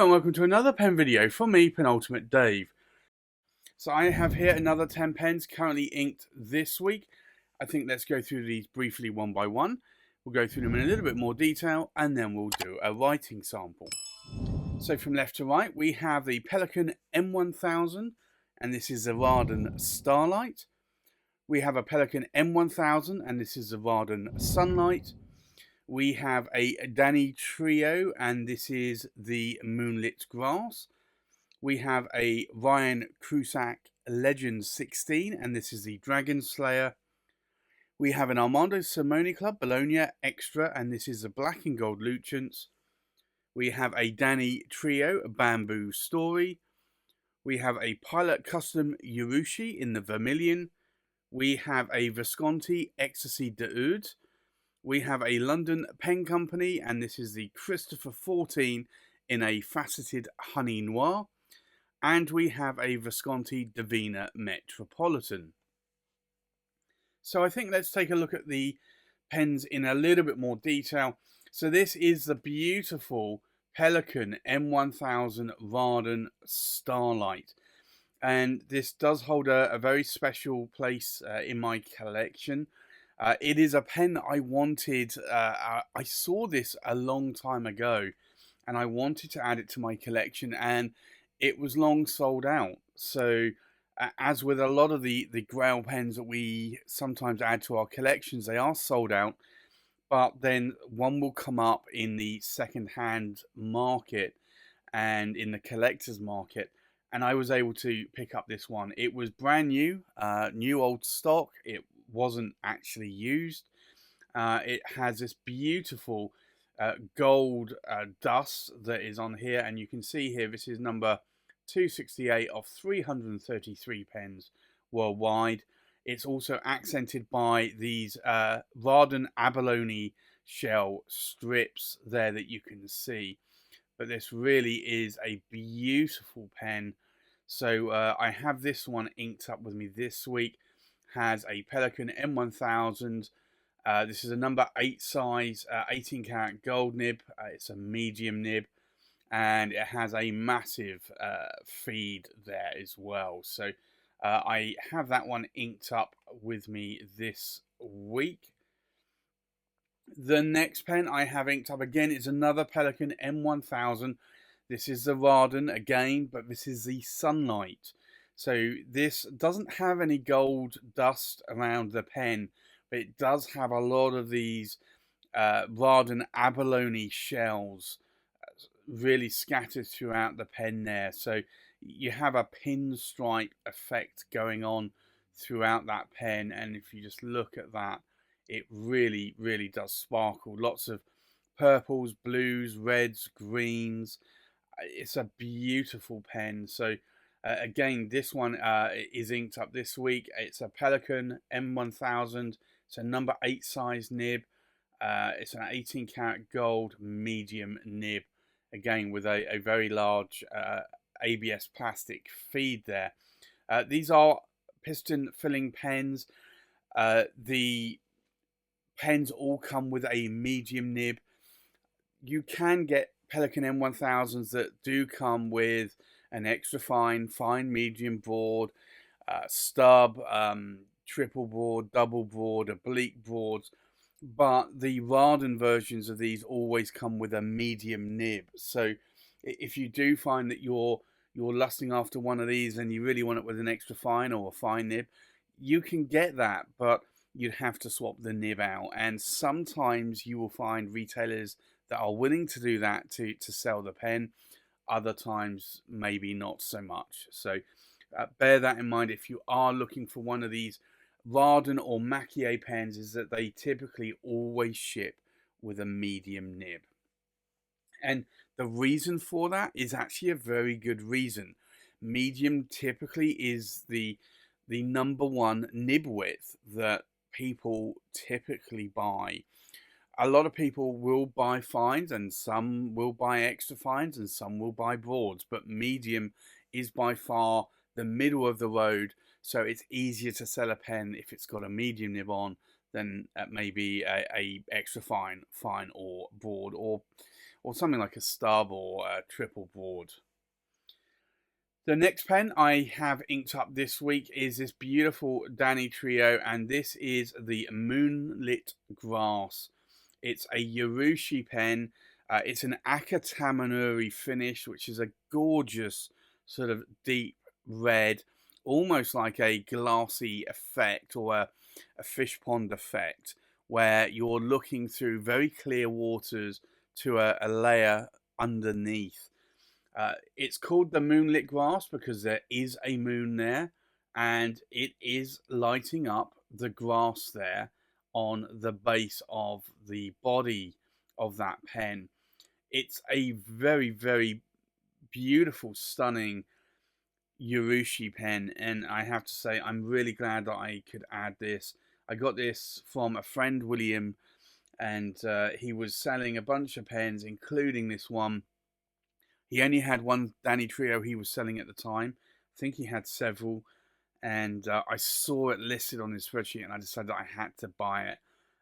Hello and welcome to another pen video from me, Penultimate Dave. So I have here another 10 pens currently inked this week. I think let's go through these briefly one by one. We'll go through them in a little bit more detail and then we'll do a writing sample. So from left to right we have the Pelikan M1000 and this is the Rarden Starlight. We have a Pelikan M1000 and this is the Rarden Sunlight. We have a Danitrio and this is the Moonlit Grass. We have a Ryan Krusac Legends 16 and this is the Dragon Slayer. We have an Armando Simone Club Bologna Extra and this is the Black and Gold Lucens. We have a Danitrio Bamboo Story. We have a Pilot Custom Urushi in the Vermilion. We have a Visconti Ecstasy de. We have a London pen company, and this is the Christopher 14 in a faceted honey noir. And we have a Visconti Davina Metropolitan. So I think let's take a look at the pens in a little bit more detail. So this is the beautiful Pelikan M1000 Rarden Starlight. And this does hold a very special place in my collection. It is a pen that I wanted. I saw this a long time ago and I wanted to add it to my collection and it was long sold out. So as with a lot of the Grail pens that we sometimes add to our collections, they are sold out, but then one will come up in the second-hand market and in the collector's market, and I was able to pick up this one. It was brand new, new old stock. It wasn't actually used. It has this beautiful gold dust that is on here, and you can see here this is number 268 of 333 pens worldwide. It's also accented by these Rarden abalone shell strips there that you can see, but this really is a beautiful pen. So I have this one inked up with me this week. Has a Pelikan M1000. This is a number 8 size, 18 karat gold nib. It's a medium nib, and it has a massive feed there as well. So I have that one inked up with me this week. The next pen I have inked up again is another Pelikan M1000. This is the Rarden again, but this is the Sunlight. So this doesn't have any gold dust around the pen, but it does have a lot of these Rarden abalone shells really scattered throughout the pen there. So you have a pinstripe effect going on throughout that pen, and if you just look at that, it really, really does sparkle. Lots of purples, blues, reds, greens. It's a beautiful pen. So again, this one is inked up this week. It's a Pelikan M1000. It's a number 8 size nib. It's an 18 karat gold medium nib. Again, with a very large ABS plastic feed there. These are piston filling pens. The pens all come with a medium nib. You can get Pelikan M1000s that do come with an extra fine, medium broad, stub, triple broad, double broad, oblique broads, but the Rarden versions of these always come with a medium nib. So if you do find that you're lusting after one of these and you really want it with an extra fine or a fine nib, you can get that, but you'd have to swap the nib out. And sometimes you will find retailers that are willing to do that to sell the pen. Other times, maybe not so much. So bear that in mind if you are looking for one of these Rarden or Maki-e pens, is that they typically always ship with a medium nib. And the reason for that is actually a very good reason. Medium typically is the number one nib width that people typically buy. A lot of people will buy fines, and some will buy extra fines, and some will buy broads, but medium is by far the middle of the road. So it's easier to sell a pen if it's got a medium nib on than maybe a extra fine or broad, or or something like a stub or a triple broad. The next pen I have inked up this week is this beautiful Danitrio, and this is the Moonlit Grass. It's a Urushi pen. It's an Tamenuri finish, which is a gorgeous sort of deep red, almost like a glassy effect or a fish pond effect, where you're looking through very clear waters to a layer underneath. It's called the Moonlit Grass because there is a moon there, and it is lighting up the grass there on the base of the body of that pen. It's a very, very beautiful, stunning Urushi pen, and I have to say I'm really glad that I could add this. I got this from a friend, William, and he was selling a bunch of pens, including this one. He only had one Danitrio he was selling at the time. I think he had several, and I saw it listed on his spreadsheet, and I decided I had to buy it.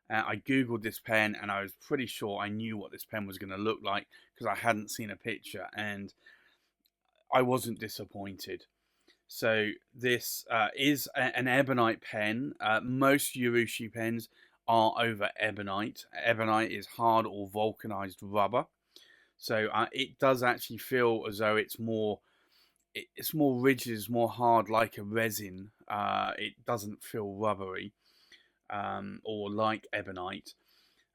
I googled this pen, and I was pretty sure I knew what this pen was going to look like because I hadn't seen a picture, and I wasn't disappointed. So this is an ebonite pen. Most Urushi pens are over ebonite. Ebonite is hard or vulcanized rubber. So it does actually feel as though it's more rigid, it's more hard, like a resin. It doesn't feel rubbery or like ebonite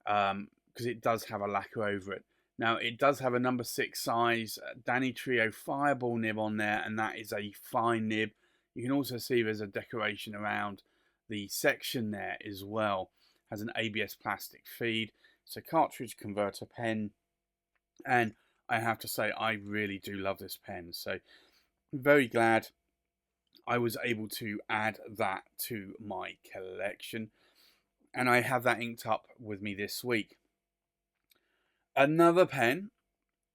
because it does have a lacquer over it. Now it does have a number 6 size Danitrio Fireball nib on there, and that is a fine nib. You can also see there's a decoration around the section there as well. Has an ABS plastic feed. It's a cartridge converter pen. And I have to say, I really do love this pen. So I'm very glad I was able to add that to my collection. And I have that inked up with me this week. Another pen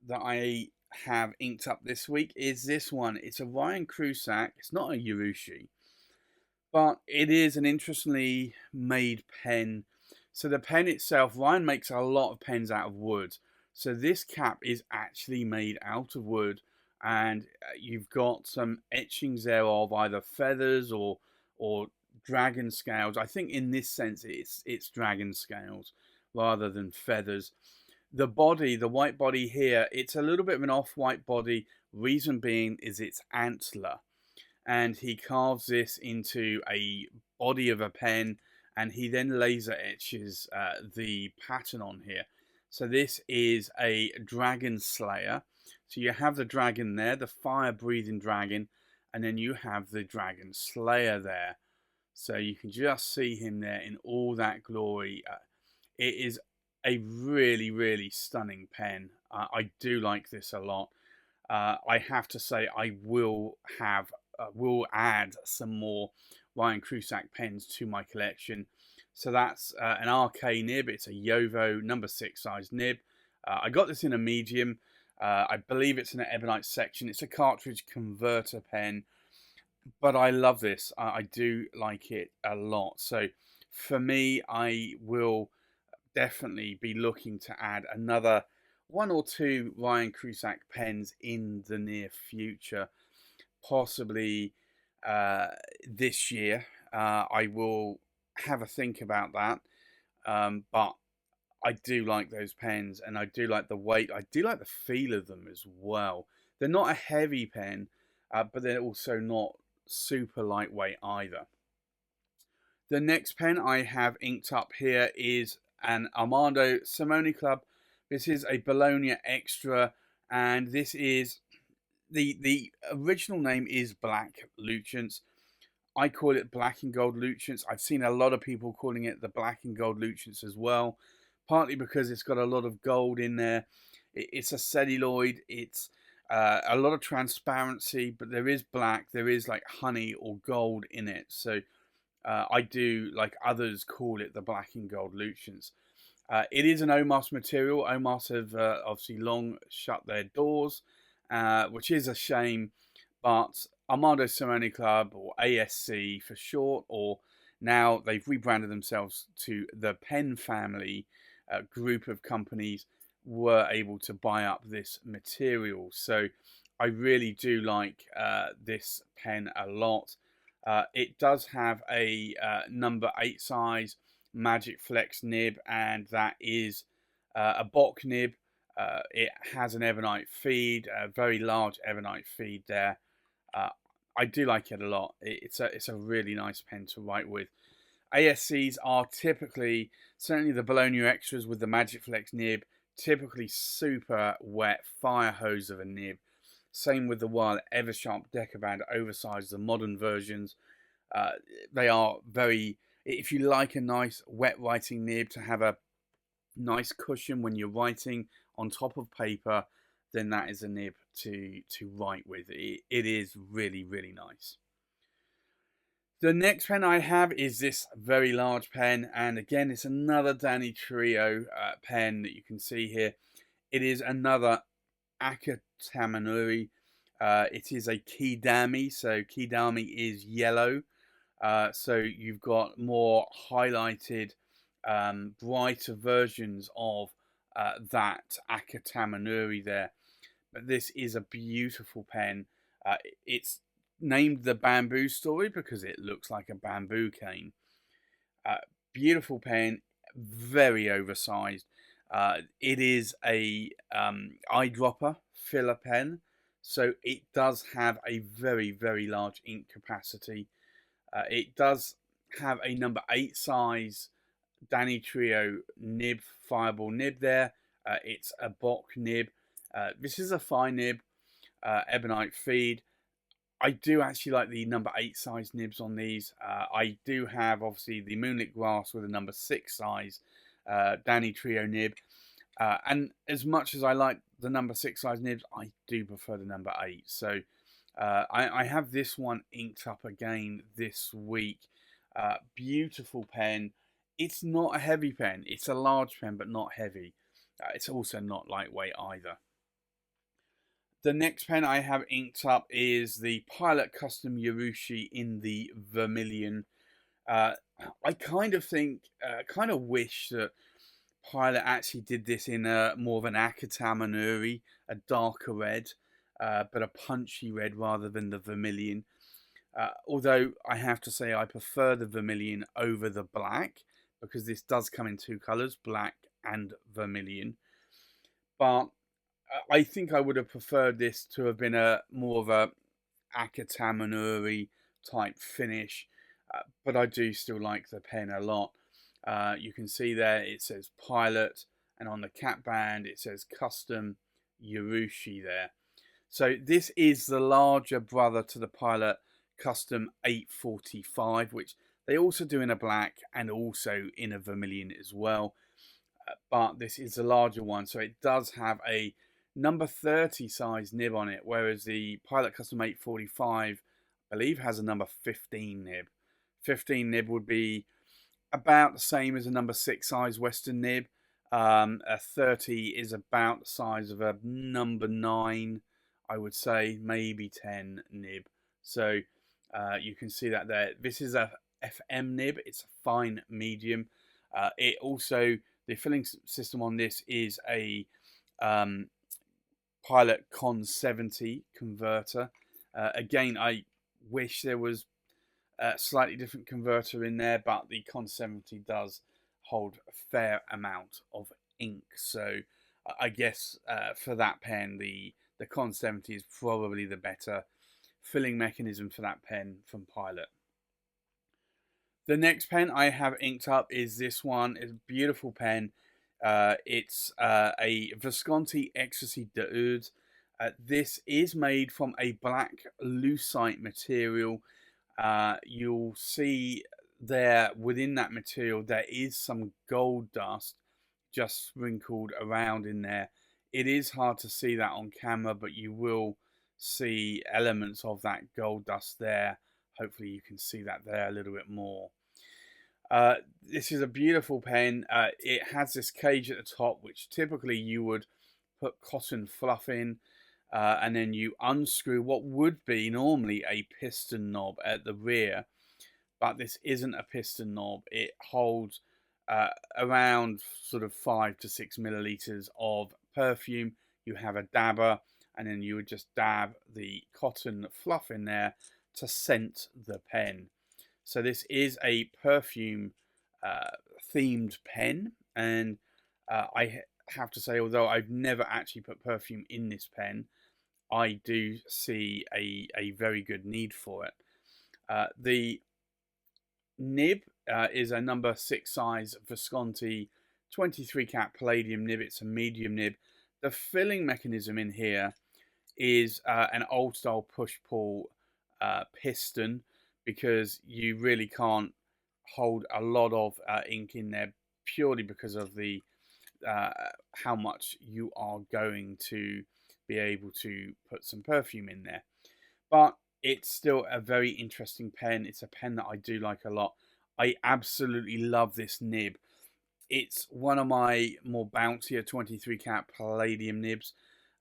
that I have inked up this week is this one. It's a Ryan Krusac. It's not a Urushi, but it is an interestingly made pen. So the pen itself, Ryan makes a lot of pens out of wood. So this cap is actually made out of wood, and you've got some etchings there of either feathers or dragon scales. I think in this sense it's dragon scales rather than feathers. The body, the white body here, it's a little bit of an off-white body. Reason being is its antler, and he carves this into a body of a pen, and he then laser etches the pattern on here. So this is a dragon slayer. So you have the dragon there, the fire-breathing dragon, and then you have the dragon slayer there. So you can just see him there in all that glory. It is a really, really stunning pen. I do like this a lot. I have to say I will add some more Ryan Krusac pens to my collection. So that's an RK nib. It's a Yovo number 6 size nib. I got this in a medium. I believe it's in an ebonite section. It's a cartridge converter pen, but I love this. I do like it a lot. So for me, I will definitely be looking to add another 1 or 2 Ryan Krusac pens in the near future, possibly this year. I will have a think about that, but I do like those pens, and I do like the weight. I do like the feel of them as well. They're not a heavy pen, but they're also not super lightweight either. The next pen I have inked up here is an Armando Simone Club. This is a Bologna Extra, and this is the original name is Black Lucens. I call it black and gold Lucens. I've seen a lot of people calling it the black and gold Lucens as well, partly because it's got a lot of gold in there. It's a celluloid. It's a lot of transparency, but there is black. There is like honey or gold in it. So I do, like others, call it the black and gold Lucens. It is an OMAS material. OMAS have obviously long shut their doors, which is a shame, but Armando Simone Club, or ASC for short, or now they've rebranded themselves to the Pen Family group of companies. were able to buy up this material. So I really do like this pen a lot. It does have a number 8 size Magic Flex nib, and that is a Bock nib. It has an Ebonite feed, a very large Ebonite feed there. I do like it a lot. It's a really nice pen to write with. ASCs are typically, certainly the Bologna extras with the Magic Flex nib, typically super wet fire hose of a nib. Same with the Wild Eversharp Decaband oversized, the modern versions. They are very, if you like a nice wet writing nib to have a nice cushion when you're writing on top of paper, then that is a nib to write with. It is really, really nice. The next pen I have is this very large pen, and again it's another Danitrio pen that you can see here. It is another Tamenuri. It is a Kidami, so Kidami is yellow. So you've got more highlighted, brighter versions of that Tamenuri there. But this is a beautiful pen. It's named the Bamboo Story because it looks like a bamboo cane. Beautiful pen, very oversized. It is a eyedropper filler pen, so it does have a very, very large ink capacity. It does have a number 8 size Danitrio nib, fireball nib there. It's a Bock nib. This is a fine nib, Ebonite feed. I do actually like the number 8 size nibs on these. I do have obviously the Moonlit Grass with a number 6 size Danitrio nib. And as much as I like the number 6 size nibs, I do prefer the number 8. So I have this one inked up again this week. Beautiful pen. It's not a heavy pen. It's a large pen, but not heavy. It's also not lightweight either. The next pen I have inked up is the Pilot Custom Urushi in the Vermilion. I kind of think, kind of wish that Pilot actually did this in more of an Tamenuri, a darker red, but a punchy red rather than the Vermilion. Although I have to say I prefer the Vermilion over the black, because this does come in 2 colours, black and Vermilion. But I think I would have preferred this to have been a more of a Tamenuri type finish, but I do still like the pen a lot. You can see there it says Pilot, and on the cap band it says Custom Urushi there. So this is the larger brother to the Pilot Custom 845, which they also do in a black and also in a Vermilion as well. But this is the larger one, so it does have a number 30 size nib on it, whereas the Pilot Custom 845, I believe, has a number 15 nib. 15 nib would be about the same as a number 6 size Western nib. A 30 is about the size of a number 9, I would say, maybe 10 nib. So you can see that there. This is a FM nib. It's a fine medium. It also, the filling system on this is a Pilot Con 70 converter. Again, I wish there was a slightly different converter in there, but the Con 70 does hold a fair amount of ink. So I guess for that pen, the Con 70 is probably the better filling mechanism for that pen from Pilot. The next pen I have inked up is this one. It's a beautiful pen. It's a Visconti Ecstasy de Oud. This is made from a black lucite material. You'll see there within that material there is some gold dust just sprinkled around in there. It is hard to see that on camera, but you will see elements of that gold dust there. Hopefully you can see that there a little bit more. This is a beautiful pen. It has this cage at the top, which typically you would put cotton fluff in, and then you unscrew what would be normally a piston knob at the rear, but this isn't a piston knob. It holds around sort of 5 to 6 milliliters of perfume. You have a dabber, and then you would just dab the cotton fluff in there to scent the pen. So this is a perfume themed pen, and I have to say, although I've never actually put perfume in this pen, I do see a very good need for it. The nib is a number 6 size Visconti 23 cap palladium nib. It's a medium nib. The filling mechanism in here is an old style push pull piston, because you really can't hold a lot of ink in there, purely because of the how much you are going to be able to put some perfume in there. But it's still a very interesting pen. It's a pen that I do like a lot. I absolutely love this nib. It's one of my more bouncier 23 cap palladium nibs.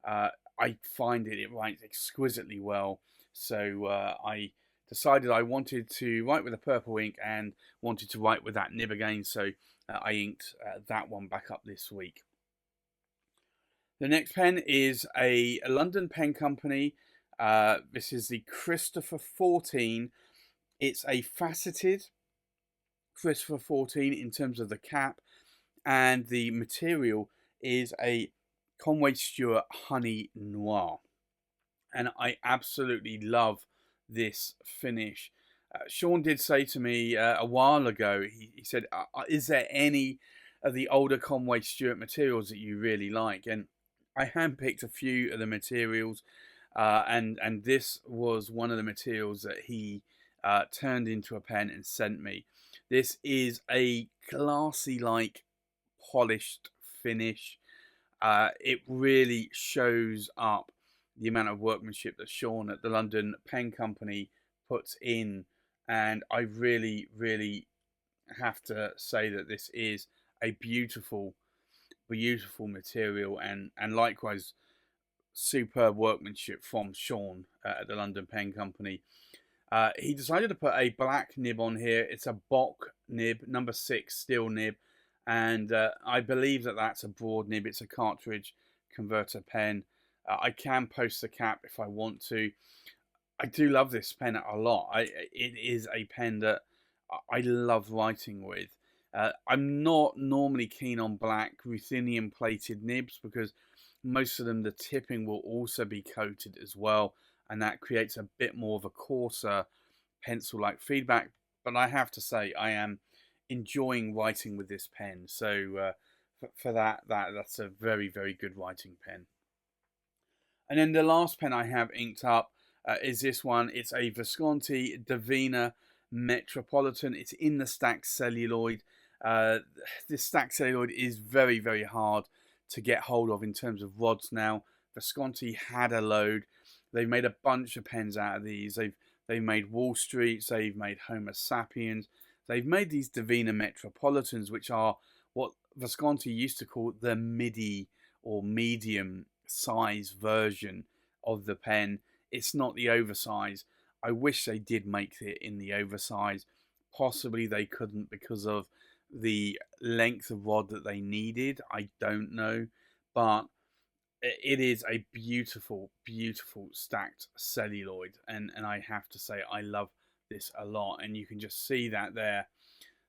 I find it writes exquisitely well. So I decided I wanted to write with a purple ink and wanted to write with that nib again. So I inked that one back up this week. The next pen is a London pen company. This is the Christopher 14. It's a faceted Christopher 14 in terms of the cap, and the material is a Conway Stewart Honey Noir. And I absolutely love this finish. Sean did say to me a while ago, he said, is there any of the older Conway Stewart materials that you really like? And I handpicked a few of the materials, and this was one of the materials that he turned into a pen and sent me. This is a glassy-like polished finish. It really shows up the amount of workmanship that Sean at the London Pen Company puts in, and I really, really have to say that this is a beautiful, beautiful material, and likewise superb workmanship from Sean at the London Pen Company. He decided to put a black nib on here. It's a Bock nib, number 6 steel nib, and I believe that that's a broad nib. It's a cartridge converter pen. I can post the cap if I want to. I do love this pen a lot. It is a pen that I love writing with. I'm not normally keen on black ruthenium plated nibs, because most of them, the tipping will also be coated as well, and that creates a bit more of a coarser pencil-like feedback. But I have to say, I am enjoying writing with this pen. So for that's a very, very good writing pen. And then the last pen I have inked up is this one. It's a Visconti Davina Metropolitan. It's in the stacked celluloid. This stacked celluloid is very, very hard to get hold of in terms of rods now. Visconti had a load. They've made a bunch of pens out of these. They've made Wall Streets. They've made Homo Sapiens. They've made these Divina Metropolitans, which are what Visconti used to call the midi or medium size version of the pen. It's not the oversize. I wish they did make it in the oversize. Possibly they couldn't because of the length of rod that they needed. I don't know, but it is a beautiful, beautiful stacked celluloid, and I have to say I love this a lot. And you can just see that there,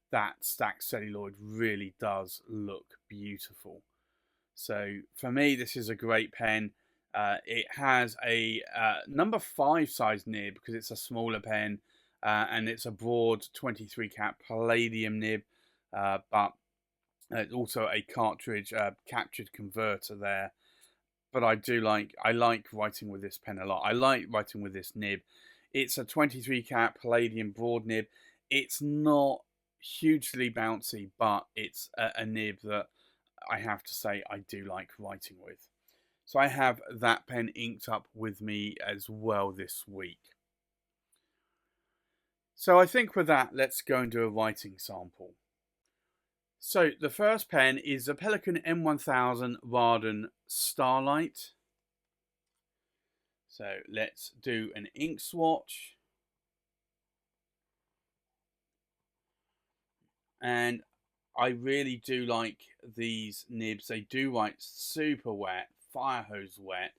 that stacked celluloid really does look beautiful. So for me, this is a great pen. It has a number 5 size nib because it's a smaller pen, and it's a broad 23 cap palladium nib, but it's also a cartridge captured converter there. But I like writing with this pen a lot. I like writing with this nib. It's a 23 cap palladium broad nib. It's not hugely bouncy, but it's a nib that I have to say I do like writing with. So I have that pen inked up with me as well this week. So I think with that, let's go and do a writing sample. So the first pen is the Pelikan M1000 Rarden Starlight. So let's do an ink swatch. And I really do like these nibs. They do write super wet, fire hose wet.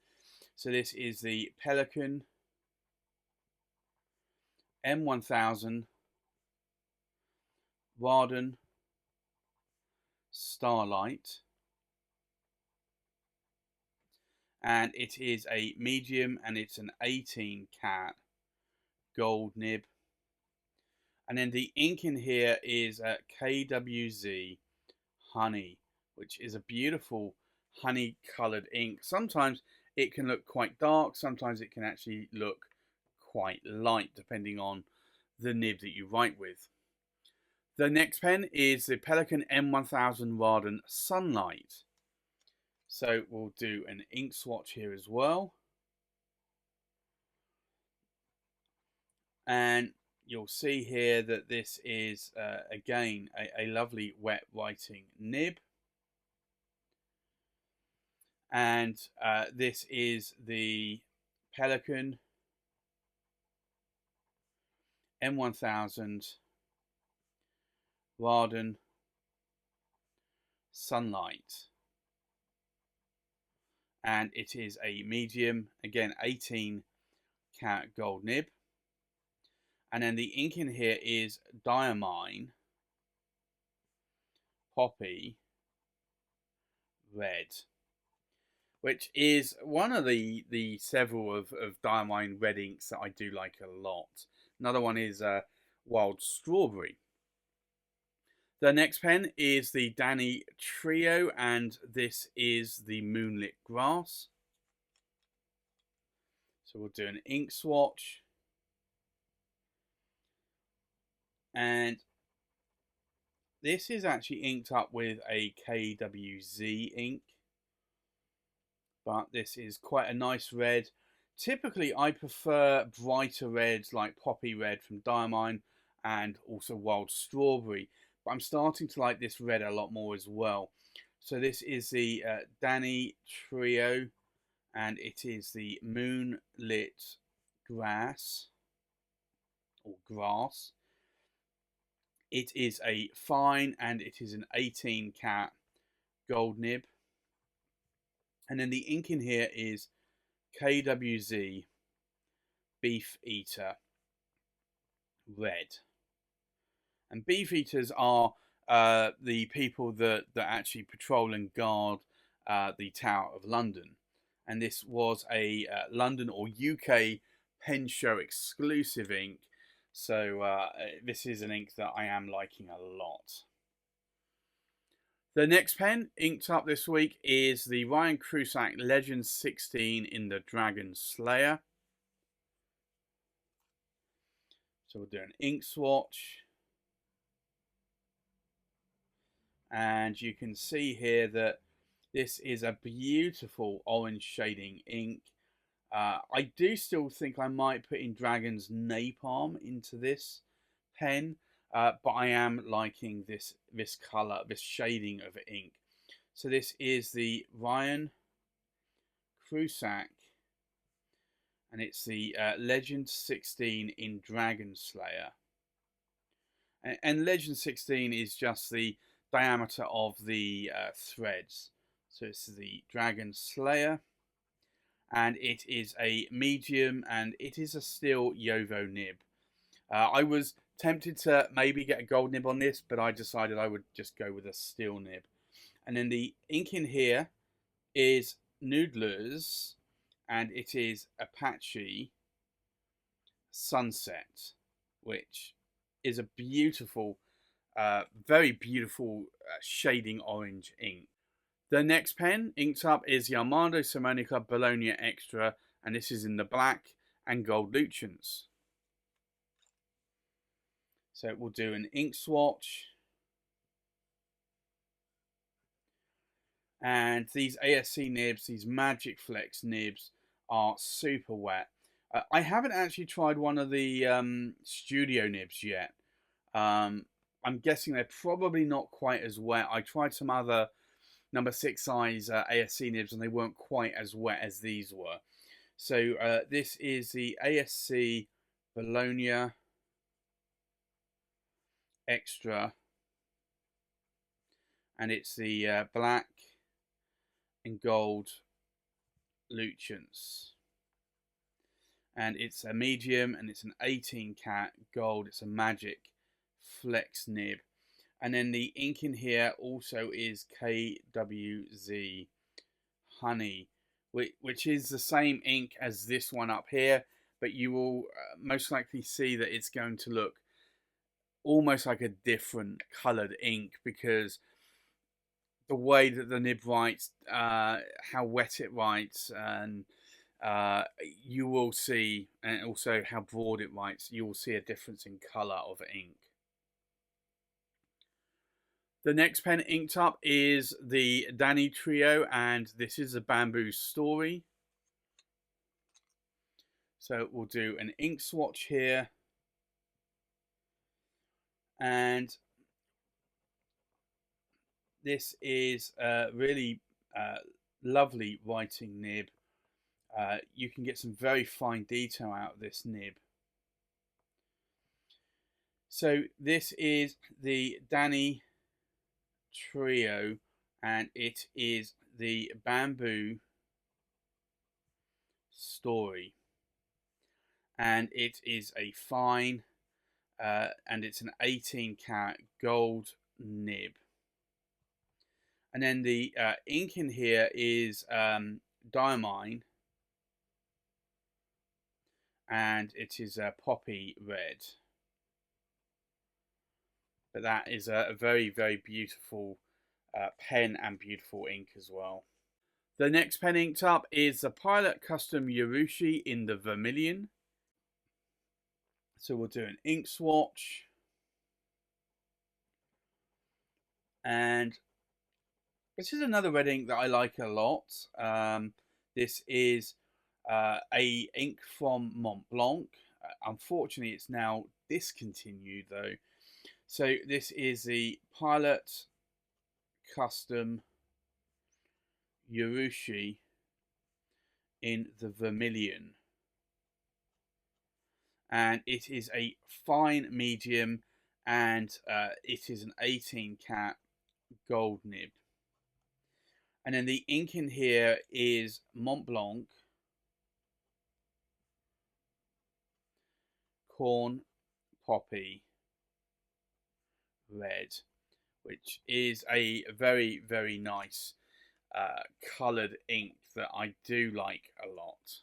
So this is the Pelikan M1000 Warden Starlight, and it is a medium, and it's an 18 cat gold nib. And then the ink in here is KWZ Honey, which is a beautiful honey coloured ink. Sometimes it can look quite dark, sometimes it can actually look quite light, depending on the nib that you write with. The next pen is the Pelikan M1000 Rarden Sunlight. So we'll do an ink swatch here as well. And you'll see here that this is, again, a lovely wet writing nib. And this is the Pelikan M1000 Rarden Sunlight. And it is a medium, again 18 karat gold nib. And then the ink in here is Diamine Poppy Red, which is one of the several of Diamine red inks that I do like a lot. Another one is Wild Strawberry. The next pen is the Danitrio, and this is the Moonlit Grass. So we'll do an ink swatch. And this is actually inked up with a KWZ ink, but this is quite a nice red. Typically, I prefer brighter reds like Poppy Red from Diamine and also Wild Strawberry, but I'm starting to like this red a lot more as well. So this is the Danitrio, and it is the Moonlit Grass, or Grass. It is a fine, and it is an 18 cat gold nib. And then the ink in here is KWZ Beef Eater Red. And beef eaters are the people that actually patrol and guard the Tower of London. And this was a London or UK pen show exclusive ink. So this is an ink that I am liking a lot. The next pen inked up this week is the Ryan Krusac Legend 16 in the Dragon Slayer. So we'll do an ink swatch. And you can see here that this is a beautiful orange shading ink. I do still think I might put in Dragon's Napalm into this pen, but I am liking this colour, this shading of ink. So this is the Ryan Krusac, and it's the Legend 16 in Dragon Slayer. And Legend 16 is just the diameter of the threads. So it's the Dragon Slayer, and it is a medium, and it is a steel Yovo nib. I was tempted to maybe get a gold nib on this, but I decided I would just go with a steel nib. And then the ink in here is Noodlers, and it is Apache Sunset, which is a beautiful, very beautiful shading orange ink. The next pen inked up is the Armando Simonica Bologna Extra, and this is in the black and gold Lucens. So we'll do an ink swatch. And these ASC nibs, these Magic Flex nibs, are super wet. I haven't actually tried one of the studio nibs yet. I'm guessing they're probably not quite as wet. I tried some other number 6 size ASC nibs, and they weren't quite as wet as these were. So this is the ASC Bologna Extra and it's the black and gold Lucens. And it's a medium, and it's an 18 cat gold. It's a magic flex nib. And then the ink in here also is KWZ Honey, which is the same ink as this one up here, but you will most likely see that it's going to look almost like a different coloured ink, because the way that the nib writes, how wet it writes, and you will see, and also how broad it writes, you will see a difference in colour of ink. The next pen inked up is the Danitrio, and this is a bamboo story. So we'll do an ink swatch here. And this is a really lovely writing nib. You can get some very fine detail out of this nib. So this is the Danny Trio, and it is the bamboo story, and it is a fine and it's an 18 karat gold nib. And then the ink in here is diamine, and it is a poppy red. But that is a very, very beautiful pen and beautiful ink as well. The next pen inked up is the Pilot Custom Urushi in the Vermilion. So we'll do an ink swatch. And this is another red ink that I like a lot. This is a ink from Mont Blanc. Unfortunately, it's now discontinued though. So this is the Pilot Custom Urushi in the Vermilion, and it is a fine medium, and it is an 18 cat gold nib. And then the ink in here is Mont Blanc, Corn Poppy Red, which is a very, very nice coloured ink that I do like a lot.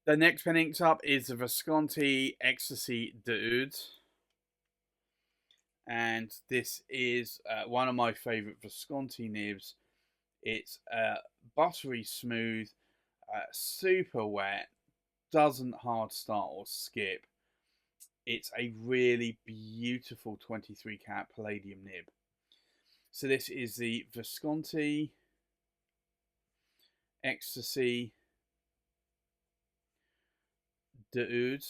The next pen inked up is the Visconti Ecstasy Dude, and this is one of my favourite Visconti nibs. It's buttery smooth, super wet, doesn't hard start or skip. It's a really beautiful 23 karat palladium nib. So this is the Visconti Ecstasy Dude,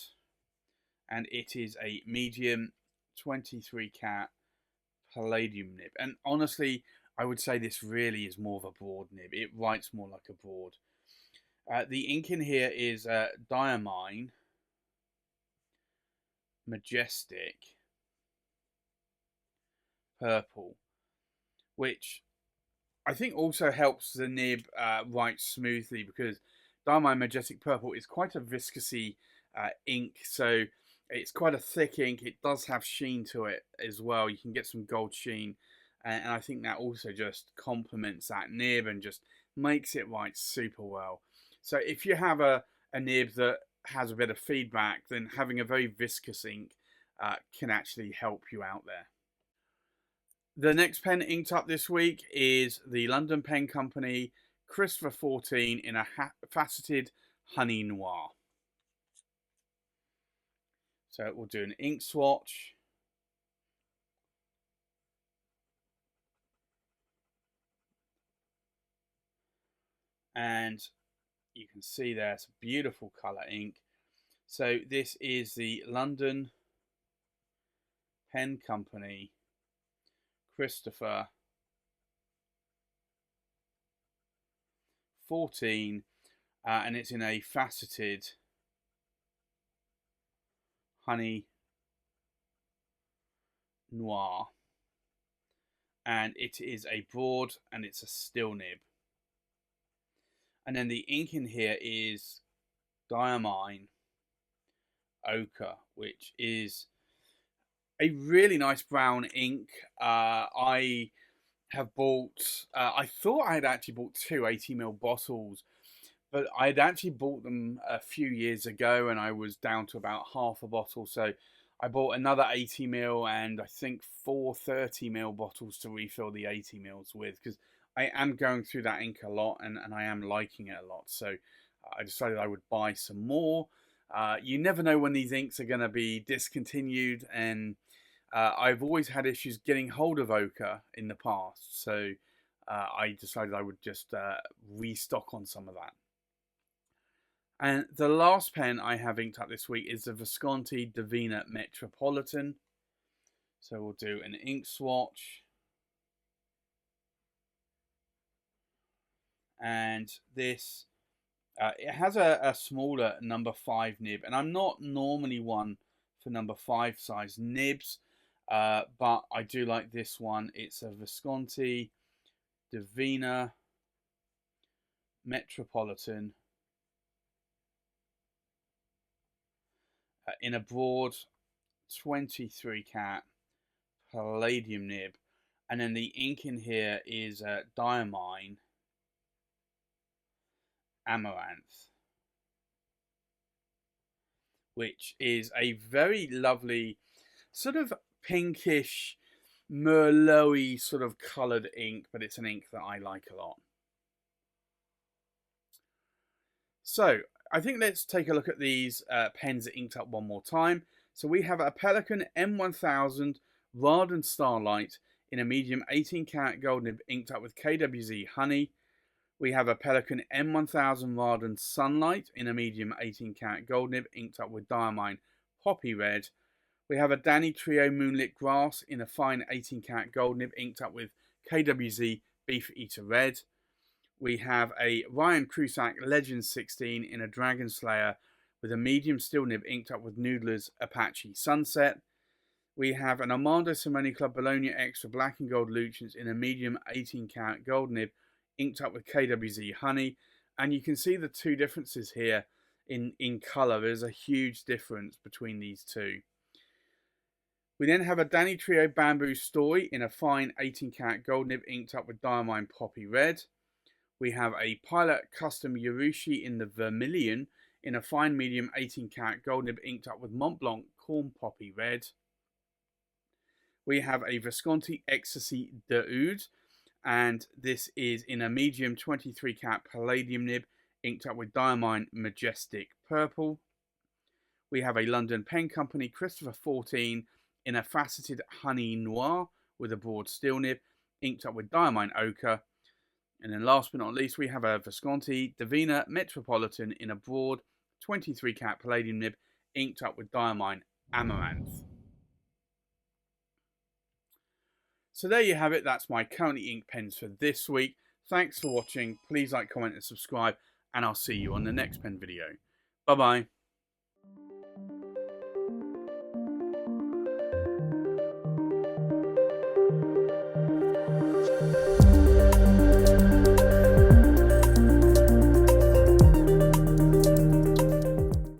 and it is a medium 23 karat palladium nib. And honestly, I would say this really is more of a broad nib. It writes more like a broad. The ink in here is Diamine Majestic Purple, which I think also helps the nib write smoothly, because Diamine Majestic Purple is quite a viscousy ink, so it's quite a thick ink. It does have sheen to it as well. You can get some gold sheen, and I think that also just complements that nib and just makes it write super well. So if you have a nib that has a bit of feedback, then having a very viscous ink can actually help you out there. The next pen inked up this week is the London Pen Company Christopher 14 in a faceted honey noir. So we'll do an ink swatch. And you can see there's a beautiful colour ink. So this is the London Pen Company Christopher 14, and it's in a faceted honey noir, and it is a broad and it's a still nib. And then the ink in here is Diamine Ochre, which is a really nice brown ink. I have bought, I thought I had actually bought two 80ml bottles, but I'd actually bought them a few years ago and I was down to about half a bottle. So I bought another 80ml and I think 4 30ml bottles to refill the 80mls with, because I am going through that ink a lot and I am liking it a lot. So I decided I would buy some more. You never know when these inks are going to be discontinued, and I've always had issues getting hold of ochre in the past, so I decided I would just restock on some of that. And the last pen I have inked up this week is the Visconti Davina Metropolitan. So we'll do an ink swatch. And this, it has a smaller number 5 nib, and I'm not normally one for number 5 size nibs, but I do like this one. It's a Visconti Divina Metropolitan in a broad 23 cat palladium nib, and then the ink in here is Diamine Amaranth, which is a very lovely sort of pinkish Merlot-y sort of coloured ink, but it's an ink that I like a lot. So I think let's take a look at these pens inked up one more time. So we have a Pelican M1000 Rarden Starlight in a medium 18 karat gold nib inked up with KWZ Honey. We have a Pelican M1000 Rarden Sunlight in a medium 18 karat gold nib inked up with Diamine Poppy Red. We have a Danitrio Moonlit Grass in a fine 18 karat gold nib inked up with KWZ Beef Eater Red. We have a Ryan Krusac Legends 16 in a Dragon Slayer with a medium steel nib inked up with Noodler's Apache Sunset. We have an Armando Simoni Club Bologna Extra Black and Gold Lucens in a medium 18 karat gold nib inked up with KWZ Honey. And you can see the two differences here in colour. There's a huge difference between these two. We then have a Danitrio Bamboo Story in a fine 18 karat gold nib inked up with Diamine Poppy Red. We have a Pilot Custom Urushi in the Vermilion in a fine medium 18 karat gold nib inked up with Mont Blanc Corn Poppy Red. We have a Visconti Ecstasy de Oud, and this is in a medium 23 karat palladium nib inked up with Diamine Majestic Purple. We have a London Pen Company Christopher 14 in a faceted Honey Noir with a broad steel nib inked up with Diamine Ochre. And then last but not least, we have a Visconti Divina Metropolitan in a broad 23 karat palladium nib inked up with Diamine Amaranth. So there you have it. That's my currently inked pens for this week. Thanks for watching. Please like, comment and subscribe, and I'll see you on the next pen video. Bye bye.